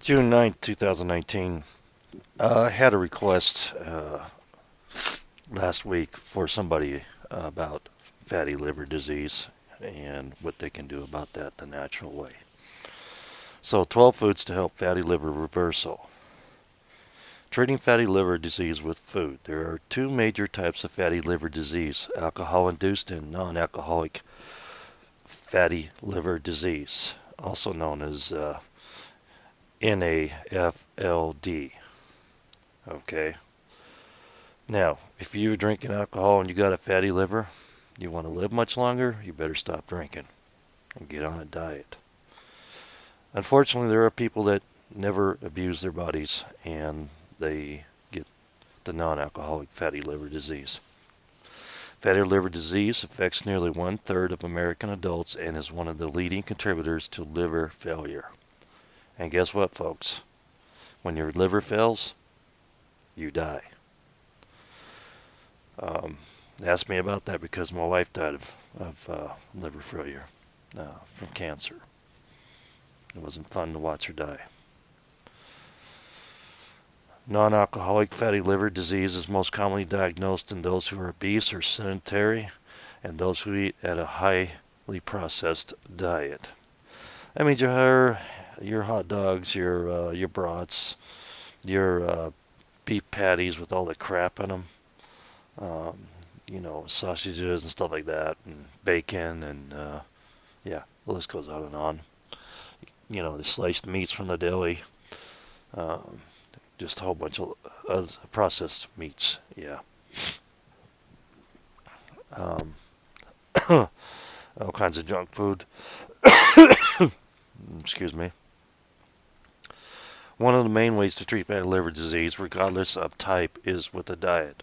June 9th, 2019. I had a request last week for somebody about fatty liver disease and what they can do about that the natural way. So, 12 foods to help fatty liver reversal. Treating fatty liver disease with food. There are two major types of fatty liver disease: alcohol-induced and non-alcoholic fatty liver disease, also known as NAFLD. Okay. Now, if you're drinking alcohol and you got a fatty liver, you want to live much longer, you better stop drinking and get on a diet. Unfortunately, there are people that never abuse their bodies and they get the non-alcoholic fatty liver disease. Fatty liver disease affects nearly 1/3 of American adults and is one of the leading contributors to liver failure. And guess what, folks? When your liver fails, you die. Ask me about that because my wife died of liver failure from cancer. It wasn't fun to watch her die. Non-alcoholic fatty liver disease is most commonly diagnosed in those who are obese or sedentary and those who eat at a highly processed diet. I mean, your hot dogs, your brats, your beef patties with all the crap in them. Sausages and stuff like that, and bacon, and yeah, the list goes on and on. The sliced meats from the deli, um, just a whole bunch of processed meats. Yeah. Um, all kinds of junk food. Excuse me. One of the main ways to treat fatty liver disease, regardless of type, is with a diet.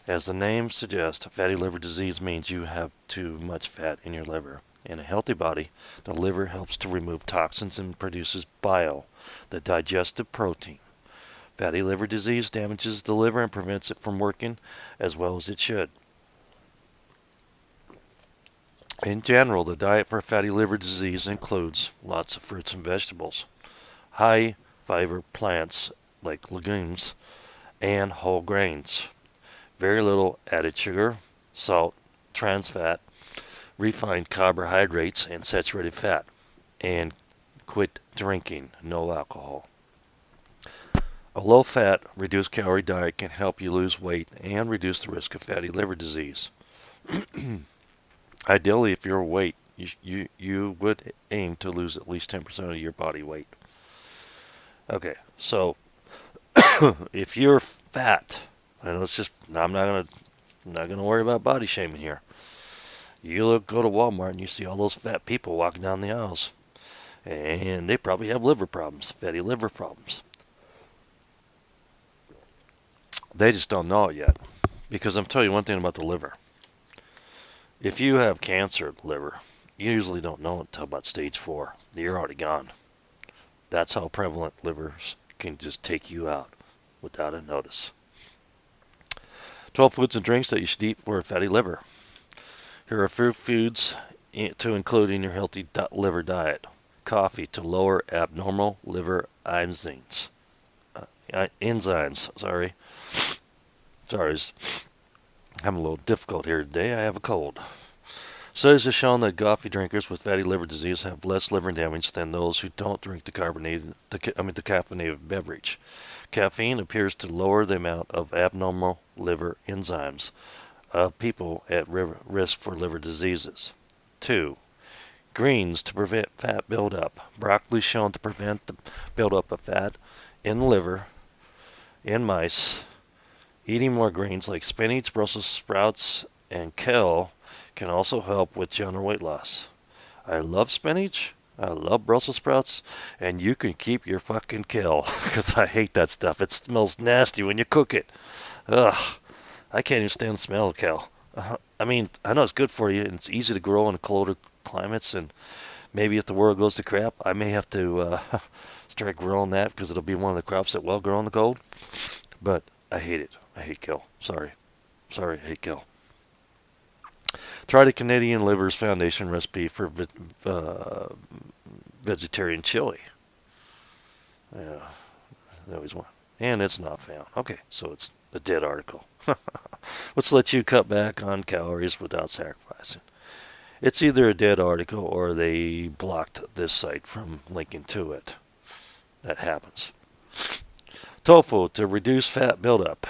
As the name suggests, fatty liver disease means you have too much fat in your liver. In a healthy body, the liver helps to remove toxins and produces bile, the digestive protein. Fatty liver disease damages the liver and prevents it from working as well as it should. In general, the diet for fatty liver disease includes lots of fruits and vegetables, high fiber plants like legumes, and whole grains. Very little added sugar, salt, trans fat, refined carbohydrates, and saturated fat. And quit drinking, no alcohol. A low-fat, reduced-calorie diet can help you lose weight and reduce the risk of fatty liver disease. Ideally, if you're overweight, you would aim to lose at least 10% of your body weight. Okay, so if you're fat, and I'm not gonna worry about body shaming here. Go to Walmart and you see all those fat people walking down the aisles, and they probably have liver problems, fatty liver problems. They just don't know it yet, because I'm telling you one thing about the liver. If you have cancer of the liver, you usually don't know it until about stage 4. You're already gone. That's how prevalent livers can just take you out without a notice. 12 foods and drinks that you should eat for a fatty liver. Here are 4 foods to include in your healthy liver diet. Coffee to lower abnormal liver enzymes. Sorry, I'm a little difficult here today. I have a cold. Studies have shown that coffee drinkers with fatty liver disease have less liver damage than those who don't drink the caffeinated beverage. Caffeine appears to lower the amount of abnormal liver enzymes of people at risk for liver diseases. 2. Greens to prevent fat buildup. Broccoli shown to prevent the buildup of fat in the liver in mice. Eating more greens like spinach, Brussels sprouts, and kale can also help with general weight loss. I love spinach, I love Brussels sprouts, and you can keep your fucking kale, because I hate that stuff. It smells nasty when you cook it. Ugh, I can't even stand the smell of kale. I know it's good for you, and it's easy to grow in colder climates, and maybe if the world goes to crap, I may have to start growing that, because it'll be one of the crops that will grow in the cold. But I hate it. I hate kale. Sorry, I hate kale. Try the Canadian Livers Foundation recipe for vegetarian chili. Yeah, they always want. And it's not found. Okay, so it's a dead article. Let's let you cut back on calories without sacrificing. It's either a dead article or they blocked this site from linking to it. That happens. Tofu to reduce fat buildup.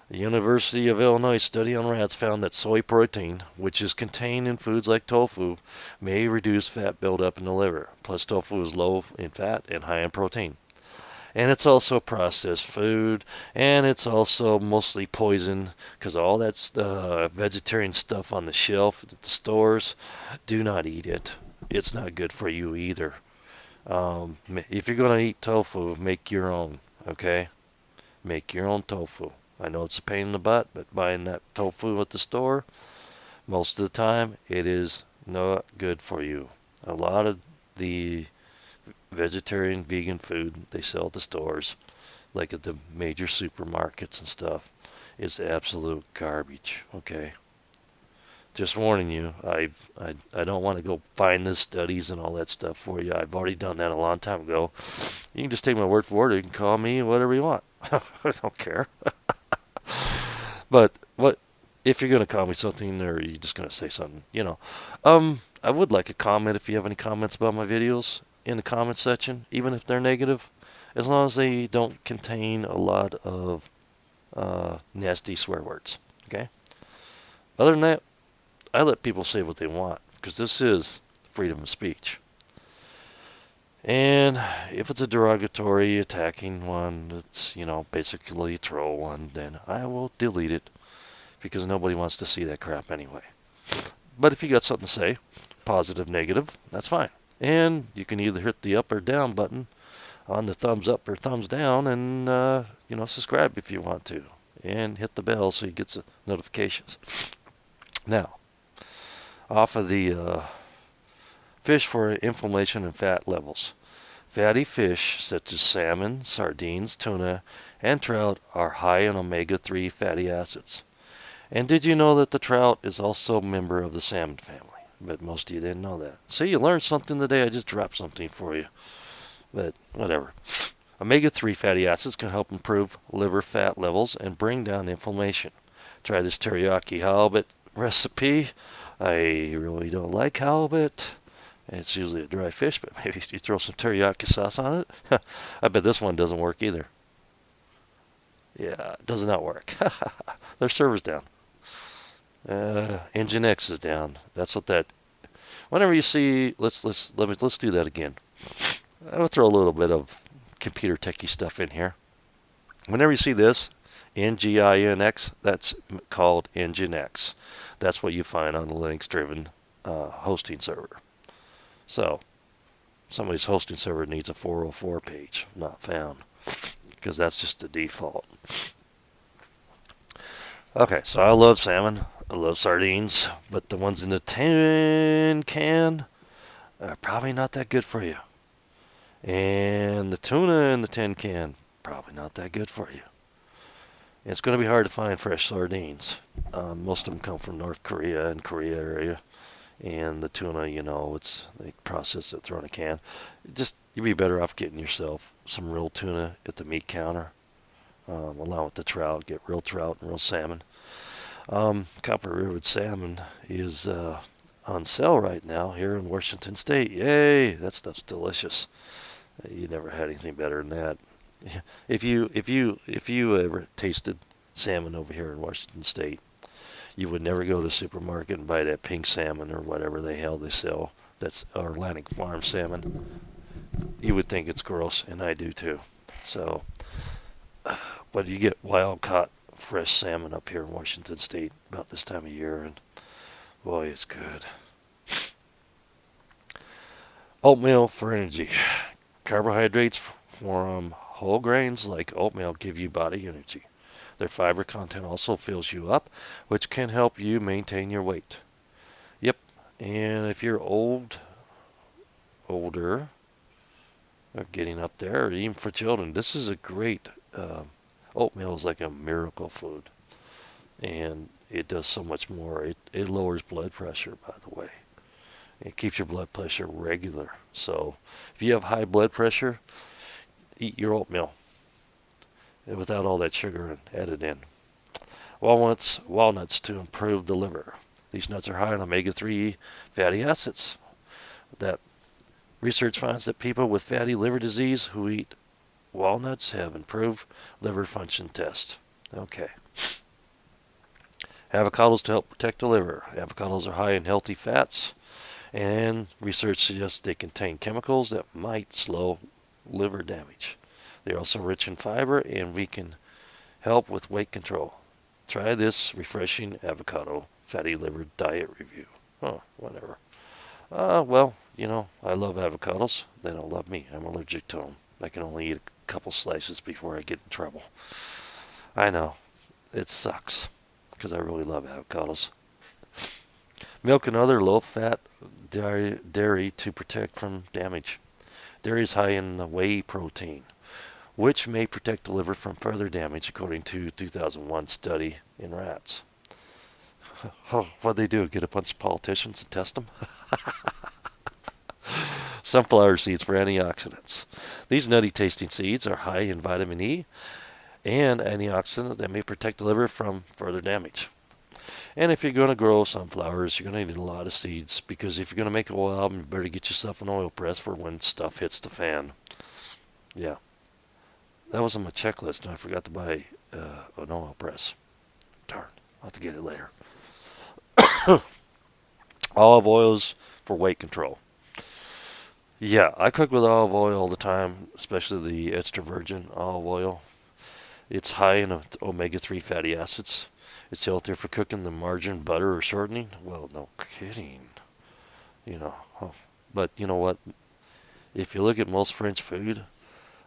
The University of Illinois study on rats found that soy protein, which is contained in foods like tofu, may reduce fat buildup in the liver. Plus, tofu is low in fat and high in protein. And it's also processed food, and it's also mostly poison because all that's vegetarian stuff on the shelf at the stores. Do not eat it. It's not good for you either. If you're going to eat tofu, make your own, okay? Make your own tofu. I know it's a pain in the butt, but buying that tofu at the store, most of the time, it is not good for you. A lot of the vegetarian, vegan food they sell at the stores, like at the major supermarkets and stuff, is absolute garbage, okay? Just warning you, I don't want to go find the studies and all that stuff for you. I've already done that a long time ago. You can just take my word for it. You can call me whatever you want. I don't care. But what if you're gonna call me something, or are you just gonna say something? I would like a comment if you have any comments about my videos in the comment section, even if they're negative, as long as they don't contain a lot of nasty swear words. Okay. Other than that, I let people say what they want because this is freedom of speech. And if it's a derogatory, attacking one, that's, basically a troll one, then I will delete it because nobody wants to see that crap anyway. But if you got something to say, positive, negative, that's fine. And you can either hit the up or down button on the thumbs up or thumbs down and, subscribe if you want to. And hit the bell so you get the notifications. Now, off of the fish for inflammation and fat levels. Fatty fish such as salmon, sardines, tuna, and trout are high in omega-3 fatty acids. And did you know that the trout is also a member of the salmon family? But most of you didn't know that. See, you learned something today. I just dropped something for you. But whatever. Omega-3 fatty acids can help improve liver fat levels and bring down inflammation. Try this teriyaki halibut recipe. I really don't like halibut. It's usually a dry fish, but maybe you throw some teriyaki sauce on it. I bet this one doesn't work either. Yeah, it does not work. Their server's down. Engine X is down. That's what that. Whenever you see, let's do that again. I'm gonna throw a little bit of computer techie stuff in here. Whenever you see this, NGINX, that's called Engine X. That's what you find on the Linux-driven hosting server. So, somebody's hosting server needs a 404 page, not found, because that's just the default. Okay, so I love salmon, I love sardines, but the ones in the tin can are probably not that good for you. And the tuna in the tin can, probably not that good for you. It's going to be hard to find fresh sardines. Most of them come from North Korea and Korea area. And the tuna, they process it, throw in a can. You'd be better off getting yourself some real tuna at the meat counter. Along with the trout, get real trout and real salmon. Copper River salmon is on sale right now here in Washington State. Yay! That stuff's delicious. You never had anything better than that. If you ever tasted salmon over here in Washington State, you would never go to the supermarket and buy that pink salmon or whatever the hell they sell. That's Atlantic Farm salmon. You would think it's gross, and I do too. So, but you get wild-caught fresh salmon up here in Washington State about this time of year, and boy, it's good. Oatmeal for energy. Carbohydrates from whole grains like oatmeal give you body energy. Their fiber content also fills you up, which can help you maintain your weight. Yep, and if you're older, or getting up there, or even for children, this is a great, oatmeal is like a miracle food. And it does so much more. It lowers blood pressure, by the way. It keeps your blood pressure regular. So if you have high blood pressure, Eat your oatmeal without all that sugar added in. Walnuts to improve the liver. These nuts are high in omega-3 fatty acids. That research finds that people with fatty liver disease who eat walnuts have improved liver function tests. Okay. Avocados to help protect the liver. Avocados are high in healthy fats, and research suggests they contain chemicals that might slow liver damage. They're also rich in fiber, and we can help with weight control. Try this refreshing avocado fatty liver diet review. Oh, whatever. Well, I love avocados. They don't love me. I'm allergic to them. I can only eat a couple slices before I get in trouble. I know. It sucks because I really love avocados. Milk and other low-fat dairy to protect from damage. Dairy is high in whey protein, which may protect the liver from further damage, according to a 2001 study in rats. Oh, what'd they do? Get a bunch of politicians and test them? Sunflower seeds for antioxidants. These nutty tasting seeds are high in vitamin E and antioxidant that may protect the liver from further damage. And if you're going to grow sunflowers, you're going to need a lot of seeds, because if you're going to make an oil album, you better get yourself an oil press for when stuff hits the fan. Yeah. That was on my checklist, and I forgot to buy an oil press. Darn. I'll have to get it later. Olive oils for weight control. Yeah, I cook with olive oil all the time, especially the extra virgin olive oil. It's high in omega-3 fatty acids. It's healthier for cooking than margarine, butter, or shortening. Well, no kidding. But you know what? If you look at most French food,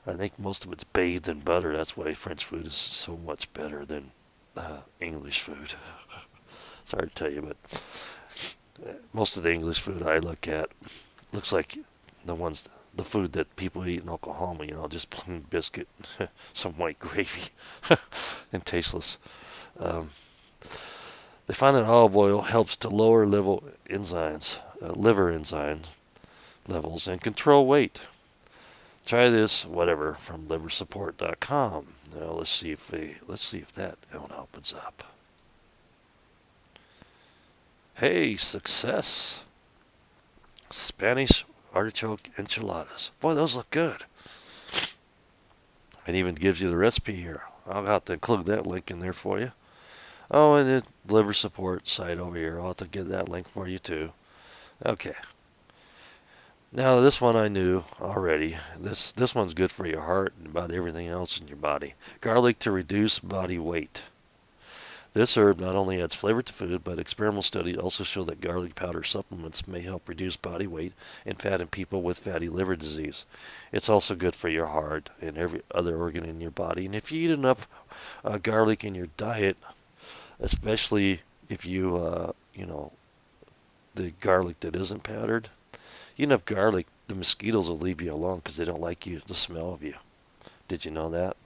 I think most of it's bathed in butter. That's why French food is so much better than English food. Sorry to tell you, but most of the English food I look at looks like the food that people eat in Oklahoma. Just plain biscuit, some white gravy, and tasteless. They find that olive oil helps to lower liver enzyme levels and control weight. Try this, whatever, from liversupport.com. Now let's see if that one opens up. Hey, success! Spanish artichoke enchiladas. Boy, those look good. It even gives you the recipe here. I'll have to include that link in there for you. Oh, and the liver support site over here. I'll have to get that link for you too. Okay. Now this one I knew already. This one's good for your heart and about everything else in your body. Garlic to reduce body weight. This herb not only adds flavor to food, but experimental studies also show that garlic powder supplements may help reduce body weight and fat in people with fatty liver disease. It's also good for your heart and every other organ in your body. And if you eat enough garlic in your diet, especially if you, the garlic that isn't powdered, eat enough garlic, the mosquitoes will leave you alone because they don't like the smell of you. Did you know that?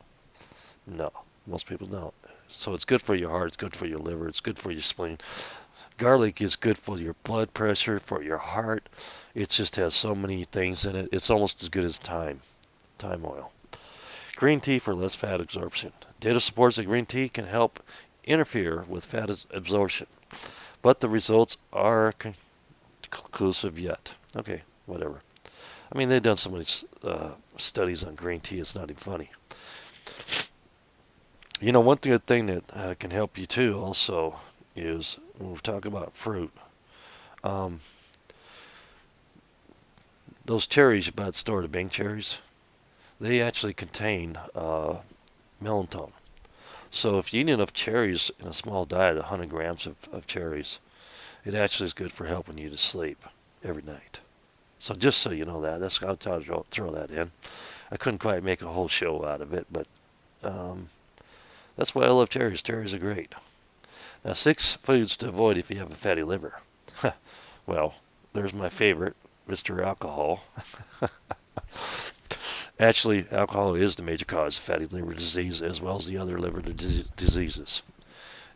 No, most people don't. So it's good for your heart, it's good for your liver, it's good for your spleen. Garlic is good for your blood pressure, for your heart. It just has so many things in it. It's almost as good as thyme oil. Green tea for less fat absorption. Data supports that green tea can help interfere with fat absorption, but the results are conclusive yet. Okay, whatever. I mean, they've done so many studies on green tea, it's not even funny. One good thing that can help you too also is when we talk about fruit. Those cherries you buy at the store, the Bing cherries, they actually contain melatonin. So if you eat enough cherries in a small diet, 100 grams of cherries, it actually is good for helping you to sleep every night. So just so you know that, I'll try to throw that in. I couldn't quite make a whole show out of it, but that's why I love cherries. Cherries are great. Now, 6 foods to avoid if you have a fatty liver. Well, there's my favorite, Mr. Alcohol. Actually, alcohol is the major cause of fatty liver disease, as well as the other liver diseases.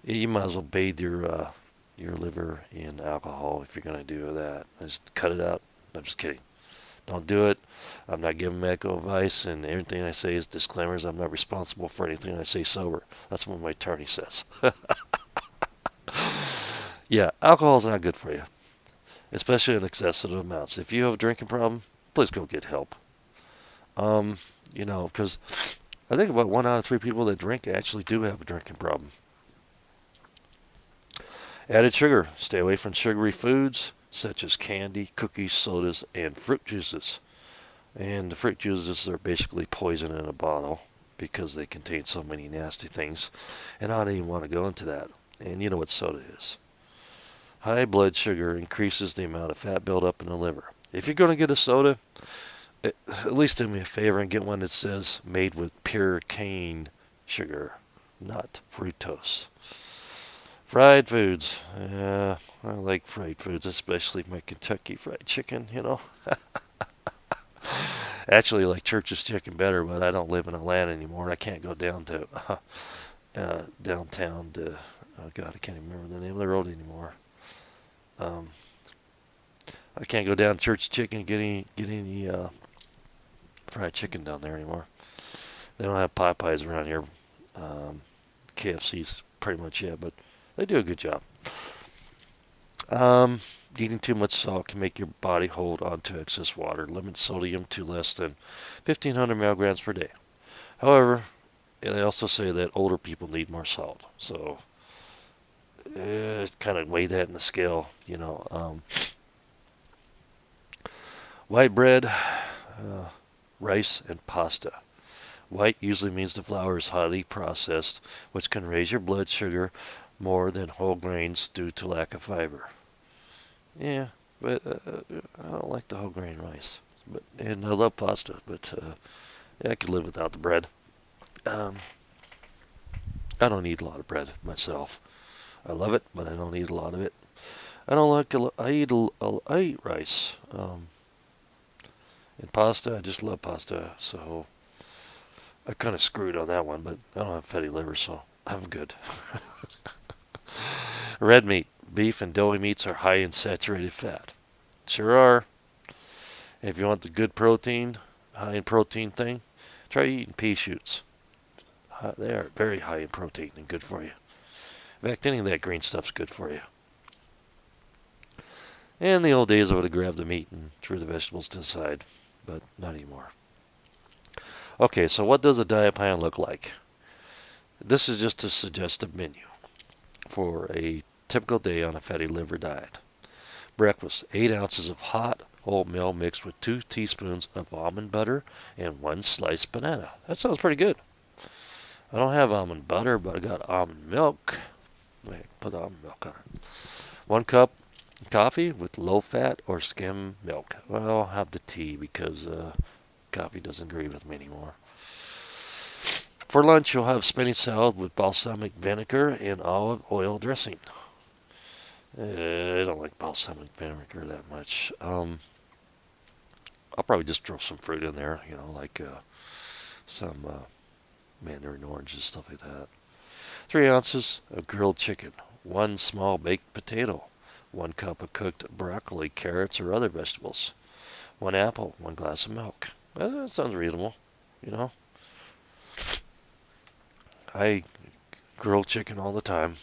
You might as well bathe your liver in alcohol if you're going to do that. Just cut it out. I'm just kidding. Don't do it. I'm not giving medical advice, and everything I say is disclaimers. I'm not responsible for anything I say sober. That's what my attorney says. Yeah, alcohol is not good for you, especially in excessive amounts. If you have a drinking problem, please go get help. Um, because I think about 1 out of 3 people that drink actually do have a drinking problem. Added sugar. Stay away from sugary foods such as candy, cookies, sodas, and fruit juices. And the fruit juices are basically poison in a bottle because they contain so many nasty things. And I don't even want to go into that. And you know what soda is. High blood sugar increases the amount of fat buildup in the liver. If you're going to get a soda, at least do me a favor and get one that says made with pure cane sugar, not fructose. Fried foods. I like fried foods, especially my Kentucky Fried Chicken, Actually, I like Church's Chicken better, but I don't live in Atlanta anymore. I can't go down to downtown to, oh God, I can't even remember the name of the road anymore. Um, I can't go down to Church's Chicken and get any fried chicken down there anymore. They don't have Popeyes around here. KFC's pretty much it, but they do a good job. Eating too much salt can make your body hold on to excess water. Limit sodium to less than 1,500 milligrams per day. However, they also say that older people need more salt. So, kind of weigh that in the scale, White bread, rice, and pasta. White usually means the flour is highly processed, which can raise your blood sugar more than whole grains due to lack of fiber. Yeah, but I don't like the whole grain rice. And I love pasta, but yeah, I could live without the bread. Um, I don't eat a lot of bread myself. I love it, but I don't eat a lot of it. I don't like. I eat rice. And pasta, I just love pasta. So I kind of screwed on that one, but I don't have fatty liver, so I'm good. Red meat. Beef and deli meats are high in saturated fat. Sure are. If you want the good protein, high in protein thing, try eating pea shoots. They are very high in protein and good for you. In fact, any of that green stuff's good for you. In the old days, I would have grabbed the meat and threw the vegetables to the side, but not anymore. Okay, so what does a diet plan look like? This is just a suggestive menu for a typical day on a fatty liver diet. Breakfast, 8 ounces of hot oatmeal mixed with 2 teaspoons of almond butter and 1 sliced banana. That sounds pretty good. I don't have almond butter, but I got almond milk. Wait, put almond milk on it. 1 cup coffee with low fat or skim milk. Well, I'll have the tea because coffee doesn't agree with me anymore. For lunch, you'll have spinach salad with balsamic vinegar and olive oil dressing. I don't like balsamic vinegar that much. I'll probably just throw some fruit in there, like some mandarin oranges, stuff like that. 3 ounces of grilled chicken, 1 small baked potato, 1 cup of cooked broccoli, carrots, or other vegetables, 1 apple, 1 glass of milk. That sounds reasonable, I grill chicken all the time.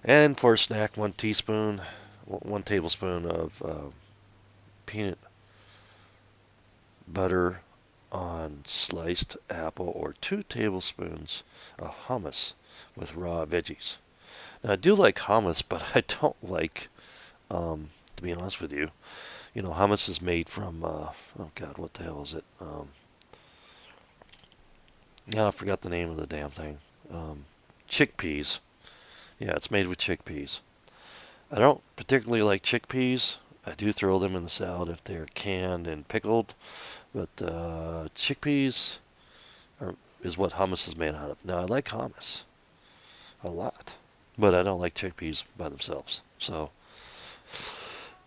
And for a snack, 1 tablespoon of peanut butter on sliced apple or 2 tablespoons of hummus with raw veggies. Now, I do like hummus, but I don't like, to be honest with you, hummus is made from, oh God, what the hell is it? I forgot the name of the damn thing. Chickpeas. Yeah, it's made with chickpeas. I don't particularly like chickpeas. I do throw them in the salad if they're canned and pickled. But chickpeas is what hummus is made out of. Now, I like hummus a lot, but I don't like chickpeas by themselves. So,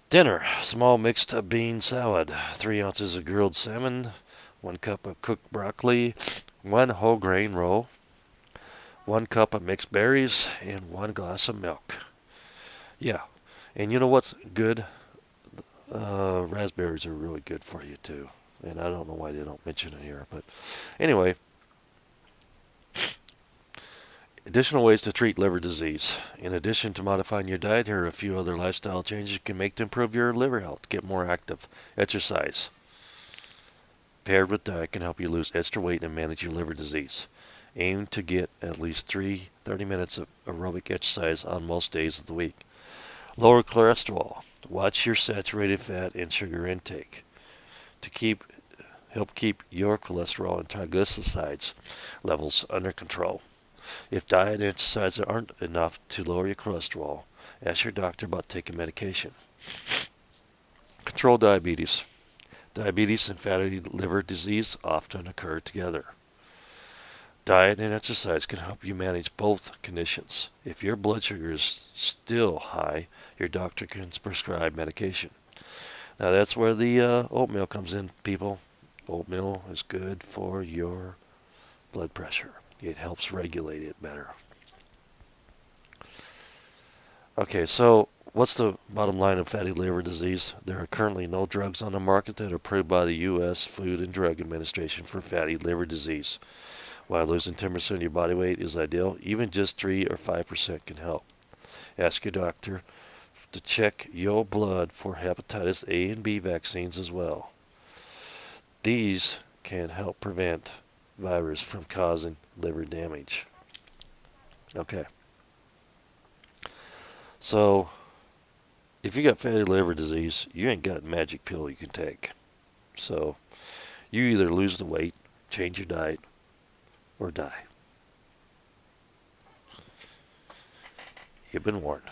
dinner, small mixed bean salad, 3 ounces of grilled salmon, 1 cup of cooked broccoli, 1 whole grain roll, 1 cup of mixed berries, and 1 glass of milk. Yeah, and you know what's good Raspberries are really good for you too. And I don't know why they don't mention it here. But anyway, additional ways to treat liver disease. In addition to modifying your diet, here are a few other lifestyle changes you can make to improve your liver health. Get more active. Exercise, paired with diet, can help you lose extra weight and manage your liver disease. Aim to get at least 30 minutes of aerobic exercise on most days of the week. Lower cholesterol. Watch your saturated fat and sugar intake to help keep your cholesterol and triglycerides levels under control. If diet and exercise aren't enough to lower your cholesterol, ask your doctor about taking medication. Control diabetes. Diabetes and fatty liver disease often occur together. Diet and exercise can help you manage both conditions. If your blood sugar is still high, your doctor can prescribe medication. Now that's where the oatmeal comes in, people. Oatmeal is good for your blood pressure. It helps regulate it better. Okay, so what's the bottom line of fatty liver disease? There are currently no drugs on the market that are approved by the U.S. Food and Drug Administration for fatty liver disease. While losing 10% of your body weight is ideal, even just 3 or 5% can help. Ask your doctor to check your blood for hepatitis A and B vaccines as well. These can help prevent virus from causing liver damage. Okay. So, if you got fatty liver disease, you ain't got a magic pill you can take. So, you either lose the weight, change your diet, or die. You've been warned.